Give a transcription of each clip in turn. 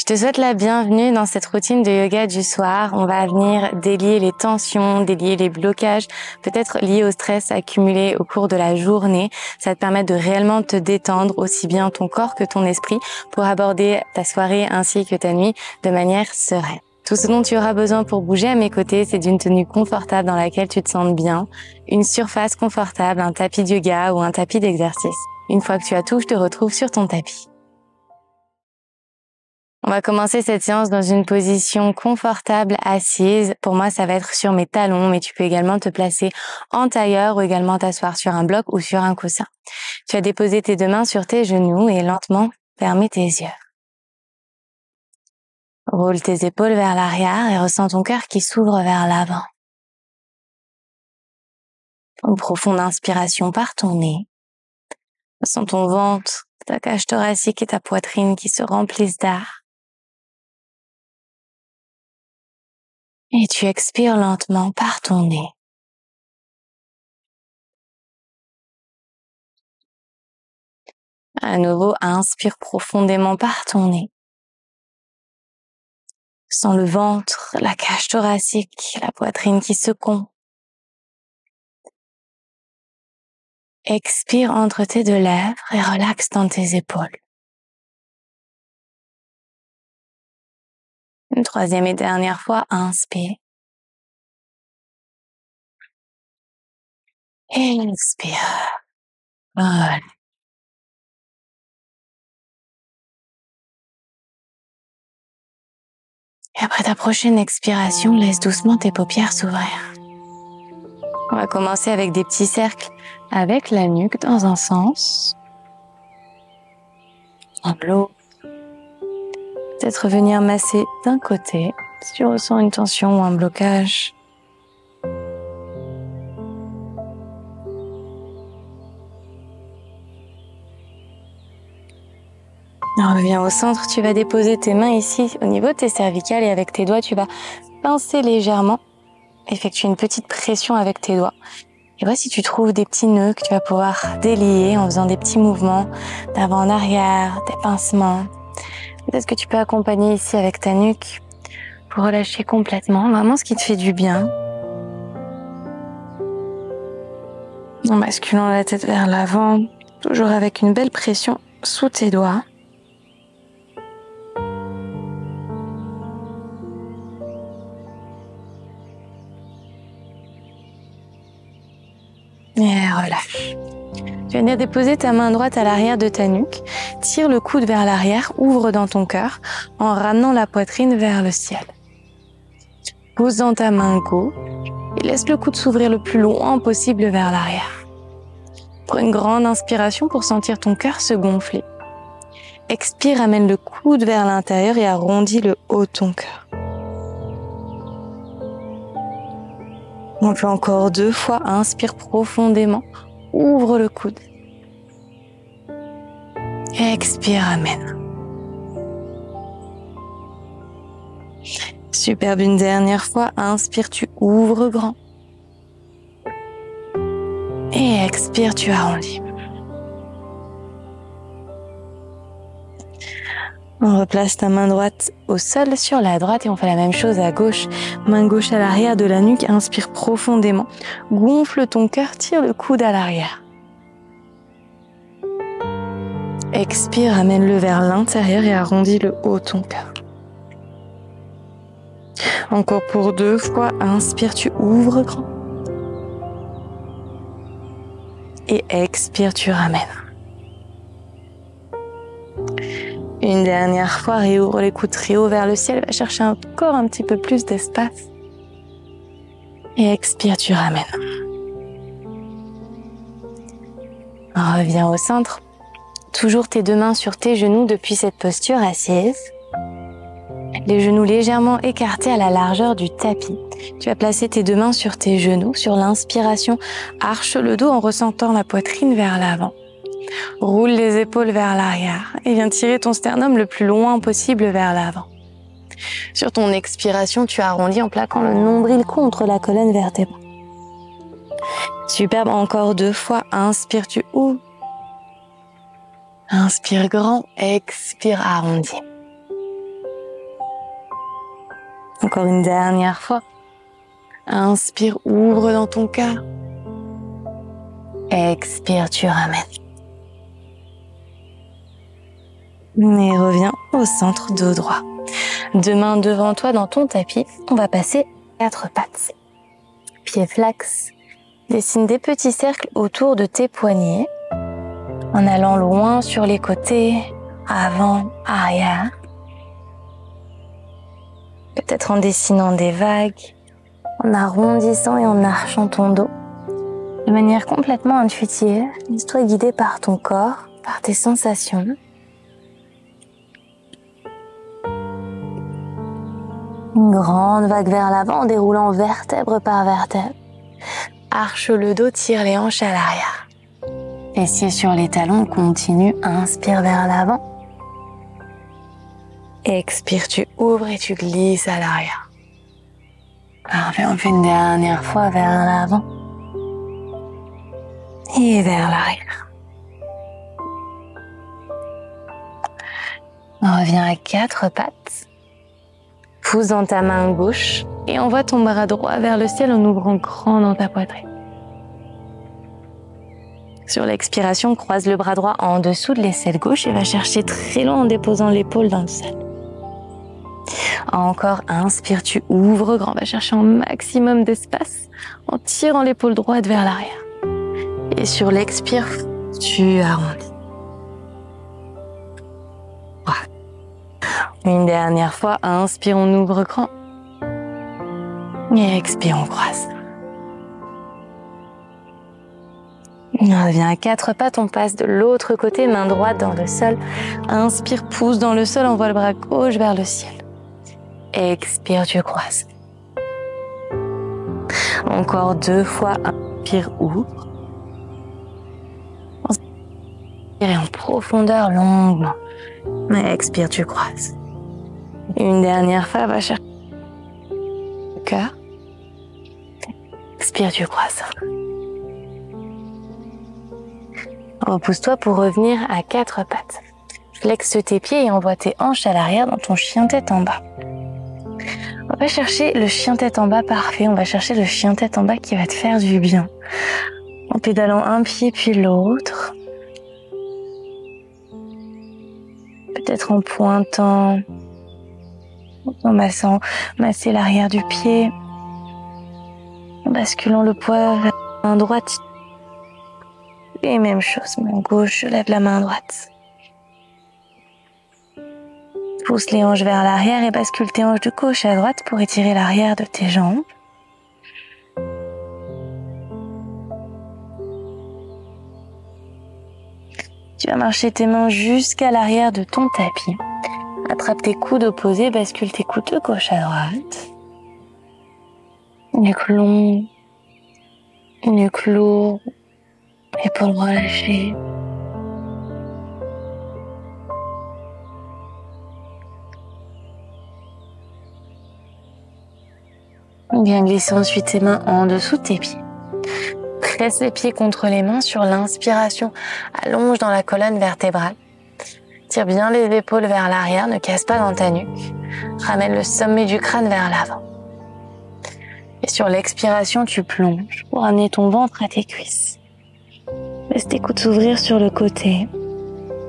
te souhaite la bienvenue dans cette routine de yoga du soir. On va venir délier les tensions, délier les blocages, peut-être liés au stress accumulé au cours de la journée. Ça va te permettre de réellement te détendre, aussi bien ton corps que ton esprit, pour aborder ta soirée ainsi que ta nuit de manière sereine. Tout ce dont tu auras besoin pour bouger à mes côtés, c'est d'une tenue confortable dans laquelle tu te sentes bien, une surface confortable, un tapis de yoga ou un tapis d'exercice. Une fois que tu as tout, je te retrouve sur ton tapis. On va commencer cette séance dans une position confortable, assise. Pour moi, ça va être sur mes talons, mais tu peux également te placer en tailleur ou également t'asseoir sur un bloc ou sur un coussin. Tu vas déposer tes deux mains sur tes genoux et lentement fermer tes yeux. Roule tes épaules vers l'arrière et ressens ton cœur qui s'ouvre vers l'avant. Une profonde inspiration par ton nez. Ressens ton ventre, ta cage thoracique et ta poitrine qui se remplissent d'air. Et tu expires lentement par ton nez. À nouveau, inspire profondément par ton nez. Sens le ventre, la cage thoracique, la poitrine qui se confond. Expire entre tes deux lèvres et relaxe dans tes épaules. Une troisième et dernière fois, inspire. Et expire. Voilà. Et après ta prochaine expiration, laisse doucement tes paupières s'ouvrir. On va commencer avec des petits cercles avec la nuque dans un sens, en l'autre. Peut-être venir masser d'un côté si tu ressens une tension ou un blocage. On revient au centre, tu vas déposer tes mains ici au niveau de tes cervicales et avec tes doigts, tu vas pincer légèrement, effectuer une petite pression avec tes doigts. Et voici, tu trouves des petits nœuds que tu vas pouvoir délier en faisant des petits mouvements d'avant en arrière, des pincements. Peut-être que tu peux accompagner ici avec ta nuque pour relâcher complètement, vraiment ce qui te fait du bien. En basculant la tête vers l'avant, toujours avec une belle pression sous tes doigts. Et relâche. Tu vas venir déposer ta main droite à l'arrière de ta nuque, tire le coude vers l'arrière, ouvre dans ton cœur en ramenant la poitrine vers le ciel. Pose dans ta main gauche et laisse le coude s'ouvrir le plus loin possible vers l'arrière. Prends une grande inspiration pour sentir ton cœur se gonfler. Expire, amène le coude vers l'intérieur et arrondis le haut de ton cœur. On fait encore 2 fois, inspire profondément, ouvre le coude. Expire, amène. Superbe, une dernière fois, inspire, tu ouvres grand. Et expire, tu arrondis. On replace ta main droite au sol sur la droite et on fait la même chose à gauche. Main gauche à l'arrière de la nuque, inspire profondément. Gonfle ton cœur, tire le coude à l'arrière. Expire, amène-le vers l'intérieur et arrondis le haut de ton cœur. Encore pour 2 fois, inspire, tu ouvres grand. Et expire, tu ramènes. Une dernière fois, réouvre les coudes très haut vers le ciel, va chercher encore un petit peu plus d'espace. Et expire, tu ramènes. Reviens au centre. Toujours tes deux mains sur tes genoux depuis cette posture assise. Les genoux légèrement écartés à la largeur du tapis. Tu vas placer tes deux mains sur tes genoux. Sur l'inspiration, arche le dos en ressentant la poitrine vers l'avant. Roule les épaules vers l'arrière et viens tirer ton sternum le plus loin possible vers l'avant. Sur ton expiration, tu arrondis en plaquant le nombril contre la colonne vertébrale. Superbe, encore 2 fois. Inspire, tu ouvres. Inspire grand, expire, arrondi. Encore une dernière fois. Inspire, ouvre dans ton cœur. Expire, tu ramènes. Et reviens au centre, dos droit. Deux mains devant toi dans ton tapis. On va passer 4 pattes. Pieds flex. Dessine des petits cercles autour de tes poignets. En allant loin sur les côtés, avant, arrière. Peut-être en dessinant des vagues, en arrondissant et en archant ton dos. De manière complètement intuitive, laisse-toi guider par ton corps, par tes sensations. Une grande vague vers l'avant en déroulant vertèbre par vertèbre. Arche le dos, tire les hanches à l'arrière. Fessiers sur les talons, continue, inspire vers l'avant. Expire, tu ouvres et tu glisses à l'arrière. Parfait, on fait une dernière fois vers l'avant. Et vers l'arrière. On revient à 4 pattes. Pousse dans ta main gauche et envoie ton bras droit vers le ciel en ouvrant grand dans ta poitrine. Sur l'expiration, croise le bras droit en dessous de l'aisselle gauche et va chercher très loin en déposant l'épaule dans le sol. Encore, inspire, tu ouvres grand, va chercher un maximum d'espace en tirant l'épaule droite vers l'arrière. Et sur l'expire, tu arrondis. Voilà. Une dernière fois, inspire, on ouvre grand. Et expire, on croise. On revient à 4 pattes, on passe de l'autre côté, main droite dans le sol. Inspire, pousse dans le sol, envoie le bras gauche vers le ciel. Expire, tu croises. Encore 2 fois, inspire, ouvre. Inspire en profondeur, longuement. Expire, tu croises. Une dernière fois, va chercher le cœur. Expire, tu croises. Repousse-toi pour revenir à 4 pattes. Flexe tes pieds et envoie tes hanches à l'arrière dans ton chien tête en bas. On va chercher le chien tête en bas parfait. On va chercher le chien tête en bas qui va te faire du bien. En pédalant un pied puis l'autre. Peut-être en pointant, en masser l'arrière du pied. En basculant le poids vers la main droite. Et même chose, main gauche, je lève la main droite. Pousse les hanches vers l'arrière et bascule tes hanches de gauche à droite pour étirer l'arrière de tes jambes. Tu vas marcher tes mains jusqu'à l'arrière de ton tapis. Attrape tes coudes opposés, bascule tes coudes de gauche à droite. Nuque long, nuque lourd, épaules relâchées. Bien glisser ensuite tes mains en dessous de tes pieds. Presse les pieds contre les mains sur l'inspiration. Allonge dans la colonne vertébrale. Tire bien les épaules vers l'arrière, ne casse pas dans ta nuque. Ramène le sommet du crâne vers l'avant. Et sur l'expiration, tu plonges pour amener ton ventre à tes cuisses. Laisse tes coudes s'ouvrir sur le côté.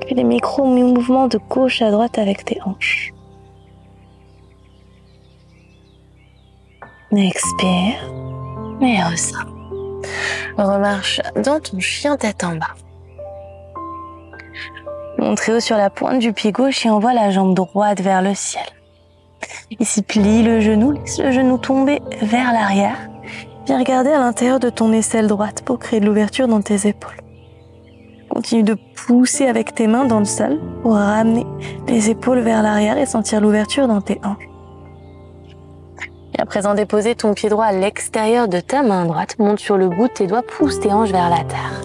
Fais des micro-mouvements de gauche à droite avec tes hanches. Expire et ressors. Remarche dans ton chien tête en bas. Monte très haut sur la pointe du pied gauche et envoie la jambe droite vers le ciel. Ici, plie le genou, laisse le genou tomber vers l'arrière. Viens regarder à l'intérieur de ton aisselle droite pour créer de l'ouverture dans tes épaules. Continue de pousser avec tes mains dans le sol pour ramener les épaules vers l'arrière et sentir l'ouverture dans tes hanches. Et à présent, déposer ton pied droit à l'extérieur de ta main droite. Monte sur le bout de tes doigts, pousse tes hanches vers la terre.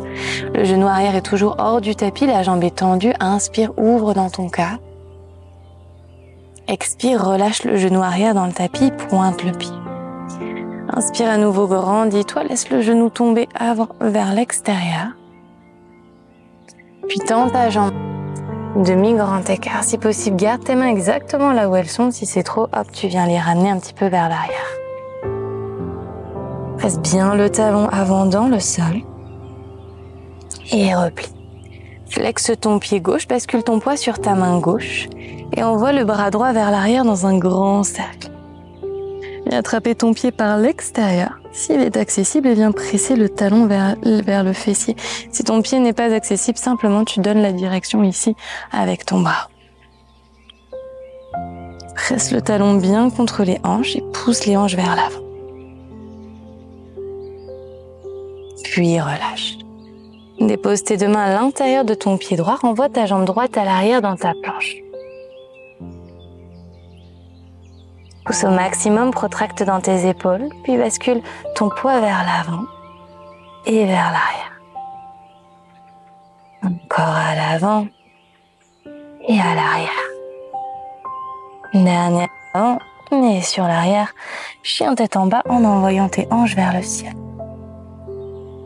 Le genou arrière est toujours hors du tapis, la jambe est tendue. Inspire, ouvre dans ton cœur. Expire, relâche le genou arrière dans le tapis, pointe le pied. Inspire à nouveau, grandis-toi, laisse le genou tomber avant vers l'extérieur. Puis tends ta jambe. demi-grand écart. Si possible, garde tes mains exactement là où elles sont. Si c'est trop, hop, tu viens les ramener un petit peu vers l'arrière. Presse bien le talon avant dans le sol. Et replie. Flexe ton pied gauche, bascule ton poids sur ta main gauche. Et envoie le bras droit vers l'arrière dans un grand cercle. Viens attraper ton pied par l'extérieur. S'il est accessible, viens presser le talon vers le fessier. Si ton pied n'est pas accessible, simplement tu donnes la direction ici avec ton bras. Presse le talon bien contre les hanches et pousse les hanches vers l'avant. Puis relâche. Dépose tes deux mains à l'intérieur de ton pied droit. Renvoie ta jambe droite à l'arrière dans ta planche. Pousse au maximum, protracte dans tes épaules, puis bascule ton poids vers l'avant et vers l'arrière. Encore à l'avant et à l'arrière. Dernière avant et sur l'arrière, chien tête en bas en envoyant tes hanches vers le ciel.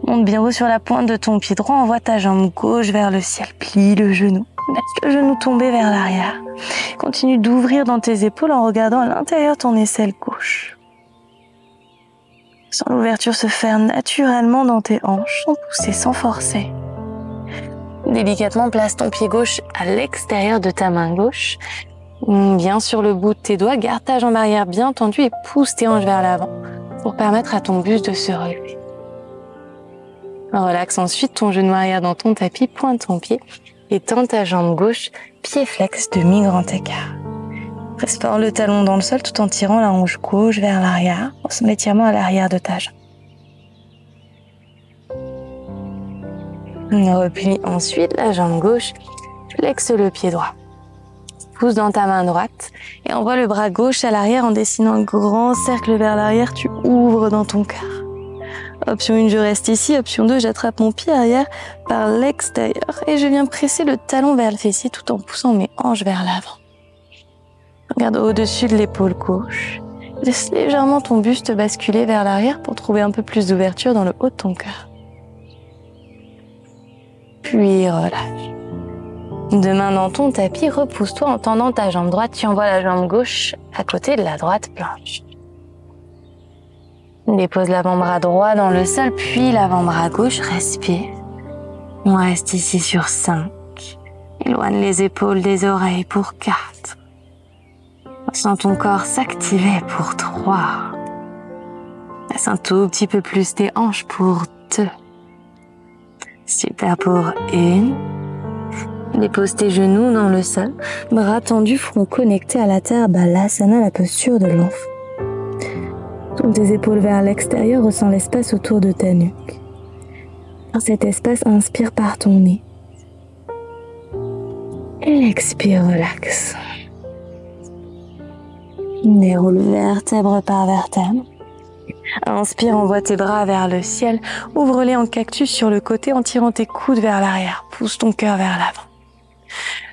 Monte bien haut sur la pointe de ton pied droit, envoie ta jambe gauche vers le ciel, plie le genou, laisse le genou tomber vers l'arrière. Continue d'ouvrir dans tes épaules en regardant à l'intérieur ton aisselle gauche. Sens l'ouverture se faire naturellement dans tes hanches, sans pousser, sans forcer. Délicatement, place ton pied gauche à l'extérieur de ta main gauche, bien sur le bout de tes doigts, garde ta jambe arrière bien tendue et pousse tes hanches vers l'avant pour permettre à ton buste de se relever. Relaxe ensuite ton genou arrière dans ton tapis, pointe ton pied et tends ta jambe gauche, pied flex, demi-grand écart. Presse fort le talon dans le sol tout en tirant la hanche gauche vers l'arrière, en son étirement à l'arrière de ta jambe. Replie ensuite la jambe gauche, flexe le pied droit. Pousse dans ta main droite et envoie le bras gauche à l'arrière en dessinant un grand cercle vers l'arrière, tu ouvres dans ton cœur. Option 1, je reste ici. Option 2, j'attrape mon pied arrière par l'extérieur et je viens presser le talon vers le fessier tout en poussant mes hanches vers l'avant. Regarde au-dessus de l'épaule gauche. Laisse légèrement ton buste basculer vers l'arrière pour trouver un peu plus d'ouverture dans le haut de ton cœur. Puis relâche. Deux mains dans ton tapis, repousse-toi en tendant ta jambe droite. Tu envoies la jambe gauche à côté de la droite planche. Dépose l'avant-bras droit dans le sol, puis l'avant-bras gauche, respire. On reste ici sur 5. Éloigne les épaules des oreilles pour 4. Sens ton corps s'activer pour 3. Laisse un tout petit peu plus tes hanches pour 2. Super pour 1. Dépose tes genoux dans le sol, bras tendus, front connecté à la terre, Balasana, la posture de l'enfant. Tourne tes épaules vers l'extérieur, ressens l'espace autour de ta nuque. Dans cet espace, inspire par ton nez. Et expire, relax. Déroule vertèbre par vertèbre. Inspire, envoie tes bras vers le ciel. Ouvre-les en cactus sur le côté en tirant tes coudes vers l'arrière. Pousse ton cœur vers l'avant.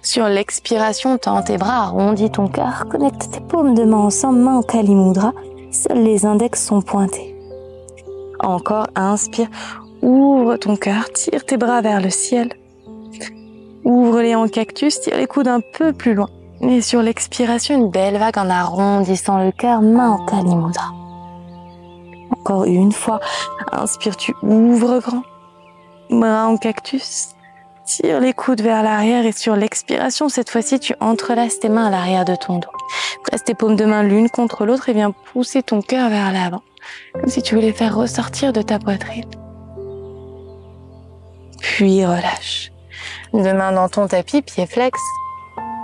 Sur l'expiration, tends tes bras, arrondis ton cœur. Connecte tes paumes de main ensemble, main en Kali Mudra. Seuls les index sont pointés. Encore, inspire, ouvre ton cœur, tire tes bras vers le ciel. Ouvre-les en cactus, tire les coudes un peu plus loin. Et sur l'expiration, une belle vague en arrondissant le cœur, main en Kali Mudra. Encore une fois, inspire, tu ouvres grand. Bras en cactus, tire les coudes vers l'arrière et sur l'expiration, cette fois-ci, tu entrelaces tes mains à l'arrière de ton dos. Presse tes paumes de main l'une contre l'autre et viens pousser ton cœur vers l'avant, comme si tu voulais faire ressortir de ta poitrine. Puis relâche. Deux mains dans ton tapis, pieds flex.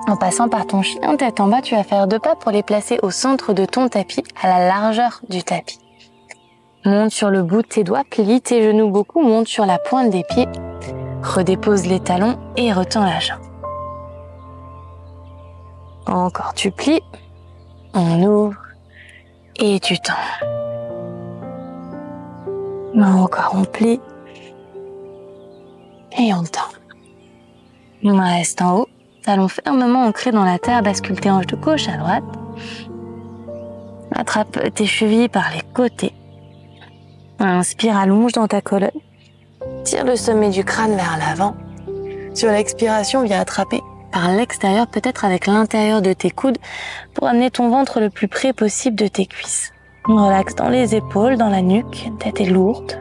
En passant par ton chien tête en bas, tu vas faire 2 pas pour les placer au centre de ton tapis, à la largeur du tapis. Monte sur le bout de tes doigts, plie tes genoux beaucoup, monte sur la pointe des pieds, redépose les talons et retends la jambe. Encore tu plies, on ouvre et tu tends. Encore on plie et on tend. On reste en haut, talons fermement ancrés dans la terre, bascule tes hanches de gauche à droite. Attrape tes chevilles par les côtés. Inspire, allonge dans ta colonne. Tire le sommet du crâne vers l'avant. Sur l'expiration, viens attraper par l'extérieur, peut-être avec l'intérieur de tes coudes, pour amener ton ventre le plus près possible de tes cuisses. Relaxe dans les épaules, dans la nuque, la tête est lourde.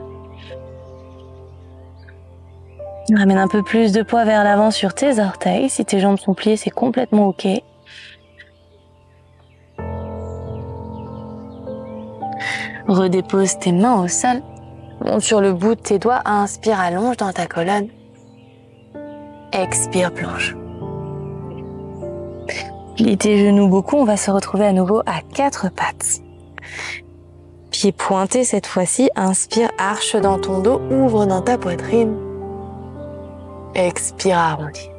Ramène un peu plus de poids vers l'avant sur tes orteils. Si tes jambes sont pliées, c'est complètement ok. Redépose tes mains au sol. Monte sur le bout de tes doigts. Inspire, allonge dans ta colonne. Expire, plonge. Plie tes genoux beaucoup. On va se retrouver à nouveau à 4 pattes. Pieds pointés cette fois-ci. Inspire, arche dans ton dos. Ouvre dans ta poitrine. Expire, arrondis.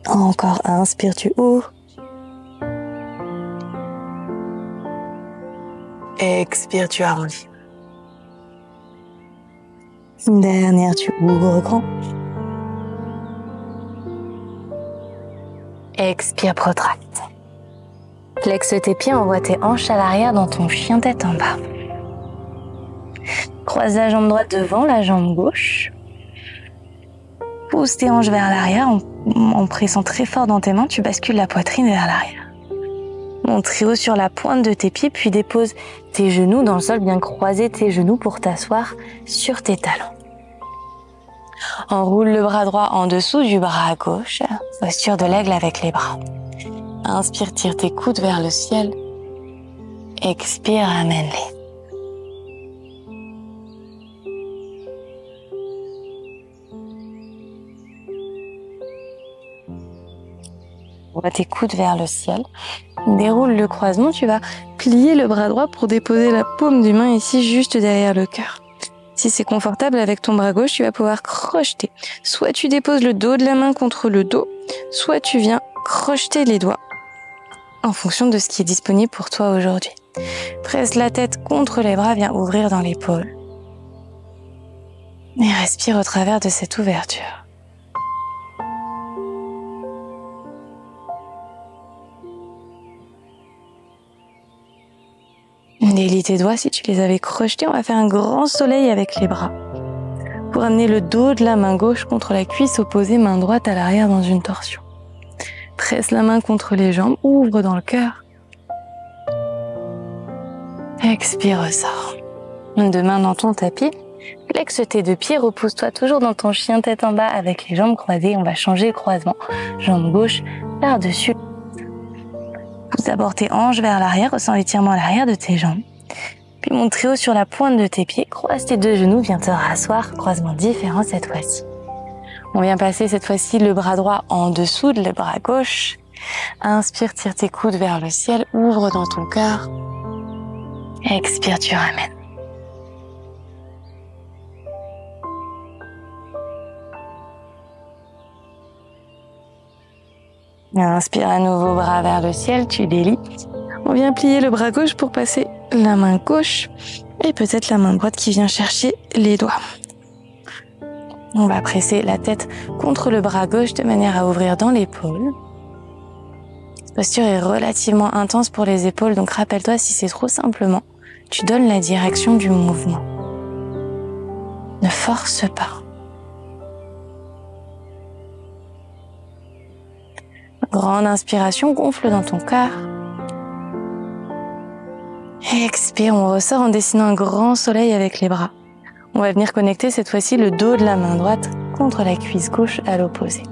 Encore, inspire, tu ouvres. Expire, tu arrondis. Dernière, tu ouvres grand. Expire, protracte. Flexe tes pieds, envoie tes hanches à l'arrière dans ton chien tête en bas. Croise la jambe droite devant la jambe gauche. Pousse tes hanches vers l'arrière en pressant très fort dans tes mains, tu bascules la poitrine vers l'arrière. Monte très haut sur la pointe de tes pieds, puis dépose tes genoux dans le sol, bien croiser tes genoux pour t'asseoir sur tes talons. Enroule le bras droit en dessous du bras gauche, posture de l'aigle avec les bras. Inspire, tire tes coudes vers le ciel. Expire, amène-les. Envoie tes coudes vers le ciel. Déroule le croisement. Tu vas plier le bras droit pour déposer la paume du main ici, juste derrière le cœur. Si c'est confortable avec ton bras gauche, tu vas pouvoir crocheter. Soit tu déposes le dos de la main contre le dos, soit tu viens crocheter les doigts en fonction de ce qui est disponible pour toi aujourd'hui. Presse la tête contre les bras, viens ouvrir dans l'épaule. Et respire au travers de cette ouverture. Délie tes doigts, si tu les avais crochetés, on va faire un grand soleil avec les bras. Pour amener le dos de la main gauche contre la cuisse opposée, main droite à l'arrière dans une torsion. Presse la main contre les jambes, ouvre dans le cœur. Expire, ressort. Deux mains dans ton tapis. Flexe tes deux pieds, repousse-toi toujours dans ton chien tête en bas avec les jambes croisées. On va changer le croisement. Jambe gauche par-dessus. Pousse d'abord tes hanches vers l'arrière, ressens l'étirement à l'arrière de tes jambes. Puis monte très haut sur la pointe de tes pieds, croise tes deux genoux, viens te rasseoir, croisement différent cette fois-ci. On vient passer cette fois-ci le bras droit en dessous de le bras gauche. Inspire, tire tes coudes vers le ciel, ouvre dans ton cœur. Expire, tu ramènes. Inspire à nouveau, bras vers le ciel, tu délies. On vient plier le bras gauche pour passer la main gauche et peut-être la main droite qui vient chercher les doigts. On va presser la tête contre le bras gauche de manière à ouvrir dans l'épaule. Cette posture est relativement intense pour les épaules, donc rappelle-toi, si c'est trop simplement, tu donnes la direction du mouvement. Ne force pas. Grande inspiration, gonfle dans ton cœur. Expire, on ressort en dessinant un grand soleil avec les bras. On va venir connecter cette fois-ci le dos de la main droite contre la cuisse gauche à l'opposé.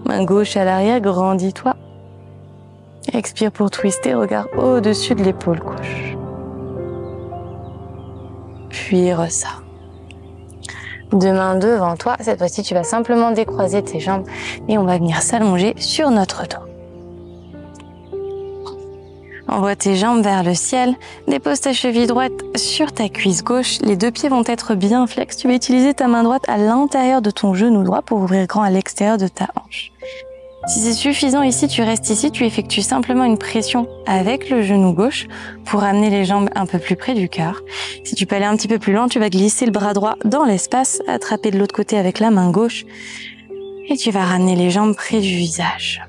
Main gauche à l'arrière, grandis-toi. Expire pour twister, regard au-dessus de l'épaule gauche. Puis ressort. Deux mains devant toi. Cette fois-ci, tu vas simplement décroiser tes jambes et on va venir s'allonger sur notre dos. Envoie tes jambes vers le ciel, dépose ta cheville droite sur ta cuisse gauche. Les deux pieds vont être bien flex. Tu vas utiliser ta main droite à l'intérieur de ton genou droit pour ouvrir grand à l'extérieur de ta hanche. Si c'est suffisant ici, tu restes ici, tu effectues simplement une pression avec le genou gauche pour amener les jambes un peu plus près du cœur. Si tu peux aller un petit peu plus loin, tu vas glisser le bras droit dans l'espace, attraper de l'autre côté avec la main gauche et tu vas ramener les jambes près du visage.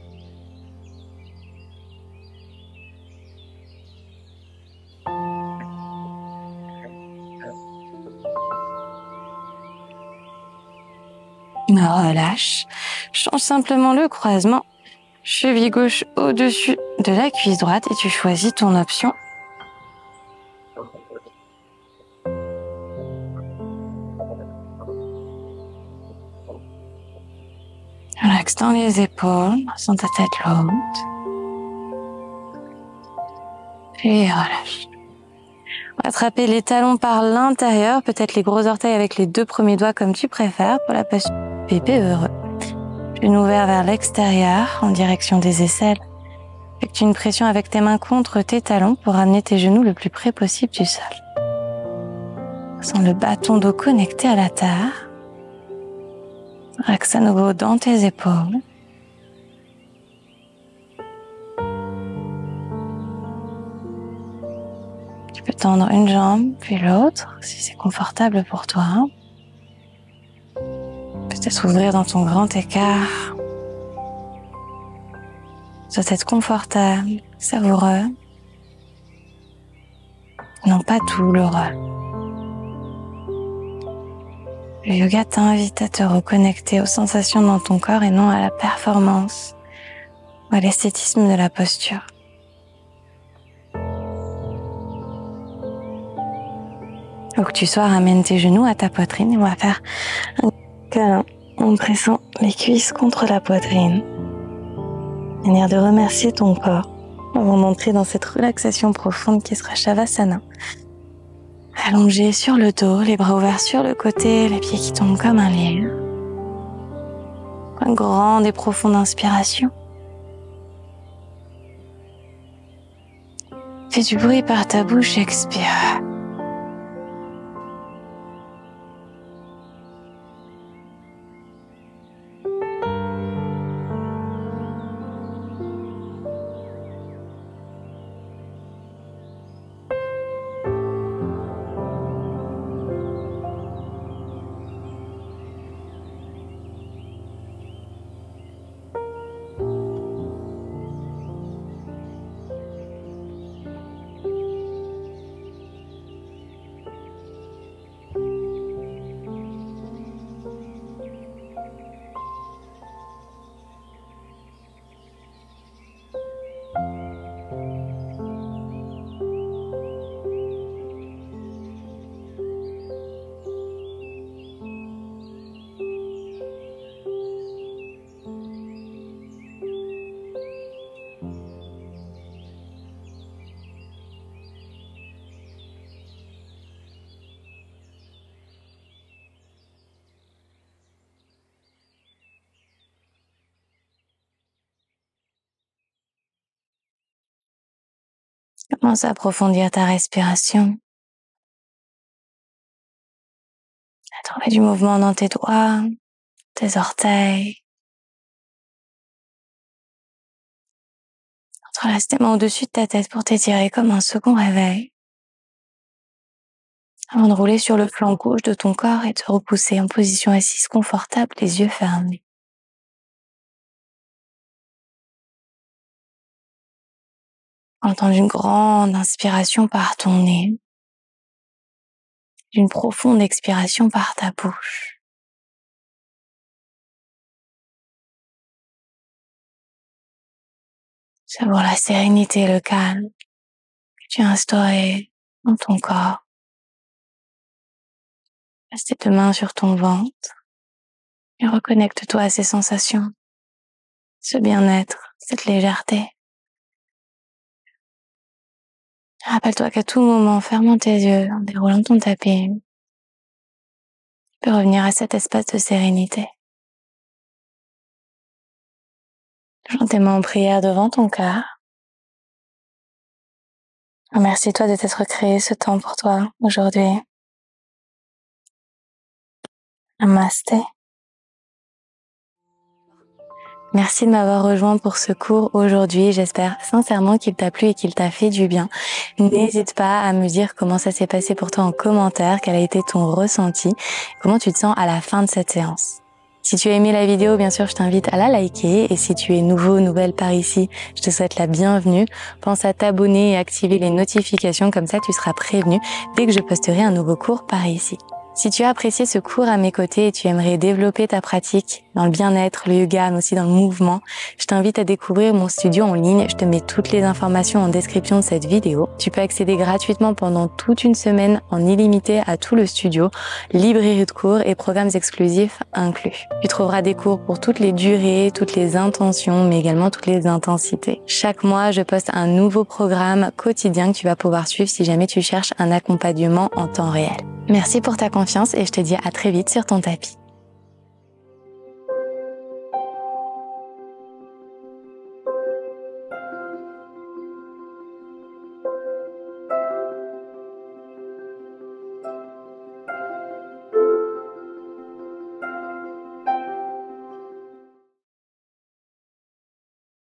Relâche. Change simplement le croisement. Cheville gauche au-dessus de la cuisse droite et tu choisis ton option. Relaxe dans les épaules, sens ta tête haute. Puis relâche. Attraper les talons par l'intérieur, peut-être les gros orteils avec les 2 premiers doigts comme tu préfères pour la posture bébé heureux. Genou ouvert vers l'extérieur en direction des aisselles. Effectue une pression avec tes mains contre tes talons pour ramener tes genoux le plus près possible du sol. Sens le bâton d'eau connecté à la terre. Relaxe à nouveau dans tes épaules. Tu peux tendre une jambe puis l'autre si c'est confortable pour toi. Peut-être ouvrir dans ton grand écart. Ça doit être confortable, savoureux. Non, pas douloureux. Le yoga t'invite à te reconnecter aux sensations dans ton corps et non à la performance ou à l'esthétisme de la posture. Où que tu sois, ramène tes genoux à ta poitrine et on va faire un câlin en pressant les cuisses contre la poitrine. Manière de remercier ton corps avant d'entrer dans cette relaxation profonde qui sera Shavasana. Allongé sur le dos, les bras ouverts sur le côté, les pieds qui tombent comme un livre. Une grande et profonde inspiration. Fais du bruit par ta bouche, expire. Commence à approfondir ta respiration. À trouver du mouvement dans tes doigts, tes orteils. Entrelace tes mains au-dessus de ta tête pour t'étirer comme un second réveil. Avant de rouler sur le flanc gauche de ton corps et de te repousser en position assise confortable, les yeux fermés. Entends une grande inspiration par ton nez, une profonde expiration par ta bouche. Savoure la sérénité et le calme que tu as instauré dans ton corps. Passe tes 2 mains sur ton ventre et reconnecte-toi à ces sensations, ce bien-être, cette légèreté. Rappelle-toi qu'à tout moment, en fermant tes yeux, en déroulant ton tapis, tu peux revenir à cet espace de sérénité. Joins tes mains en prière devant ton cœur. Remercie-toi de t'être créé ce temps pour toi aujourd'hui. Namasté. Merci de m'avoir rejoint pour ce cours aujourd'hui. J'espère sincèrement qu'il t'a plu et qu'il t'a fait du bien. N'hésite pas à me dire comment ça s'est passé pour toi en commentaire, quel a été ton ressenti, comment tu te sens à la fin de cette séance. Si tu as aimé la vidéo, bien sûr, je t'invite à la liker. Et si tu es nouveau, nouvelle par ici, je te souhaite la bienvenue. Pense à t'abonner et activer les notifications, comme ça tu seras prévenu dès que je posterai un nouveau cours par ici. Si tu as apprécié ce cours à mes côtés et tu aimerais développer ta pratique dans le bien-être, le yoga, mais aussi dans le mouvement, je t'invite à découvrir mon studio en ligne. Je te mets toutes les informations en description de cette vidéo. Tu peux accéder gratuitement pendant toute une semaine en illimité à tout le studio, librairie de cours et programmes exclusifs inclus. Tu trouveras des cours pour toutes les durées, toutes les intentions, mais également toutes les intensités. Chaque mois, je poste un nouveau programme quotidien que tu vas pouvoir suivre si jamais tu cherches un accompagnement en temps réel. Merci pour ta confiance et je te dis à très vite sur ton tapis.